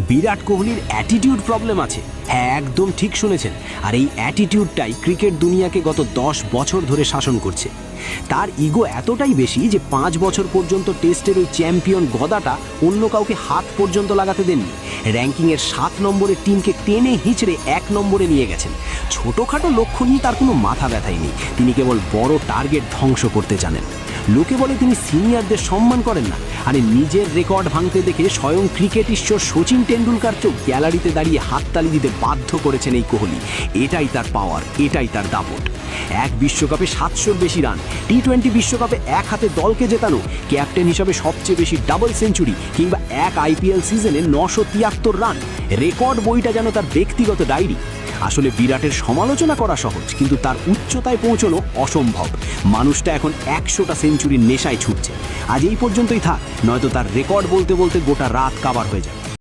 বিরাট কোহলির attitude problem আছে। হ্যাঁ, একদম ঠিক শুনেছেন। আর এই অ্যাটিটিউডটাই ক্রিকেট দুনিয়াকে গত 10 বছর ধরে শাসন করছে। তার ইগো এতটাই বেশি যে 5 বছর পর্যন্ত টেস্টের ওই চ্যাম্পিয়ন গদাটা অন্য কাউকে হাত পর্যন্ত লাগাতে দেননি। র্যাঙ্কিংয়ের 7 নম্বরের টিমকে টেনে হিঁচড়ে 1 নম্বরে নিয়ে গেছেন। ছোটোখাটো লক্ষ্য নিয়ে তার কোনো মাথা ব্যথাই নেই, তিনি কেবল বড় টার্গেট ধ্বংস করতে জানেন। লোকে বলে তিনি সিনিয়রদের সম্মান করেন না, আরে নিজের রেকর্ড ভাঙতে দেখে স্বয়ং ক্রিকেট ঈশ্বর সচিন টেন্ডুলকার চোখ গ্যালারিতে দাঁড়িয়ে হাততালি দিতে বাধ্য করেছেন এই কোহলি। এটাই তার পাওয়ার, এটাই তার দাপট। এক বিশ্বকাপে 700-র বেশি রান, টি-20 বিশ্বকাপে এক হাতে দলকে জেতানো, ক্যাপ্টেন হিসাবে সবচেয়ে বেশি ডাবল সেঞ্চুরি, কিংবা এক আইপিএল সিজনে 973 রান। রেকর্ড বইটা যেন তার ব্যক্তিগত ডায়েরি। আসলে বিরাটের সমালোচনা করা সহজ, কিন্তু তার উচ্চতায় পৌঁছানো অসম্ভব। মানুষটা এখন 100টা সেঞ্চুরির নেশায় ছুটছে। আজ এই পর্যন্তই থাক, নয়তো তার রেকর্ড বলতে বলতে গোটা রাত কাবার হয়ে যাবে।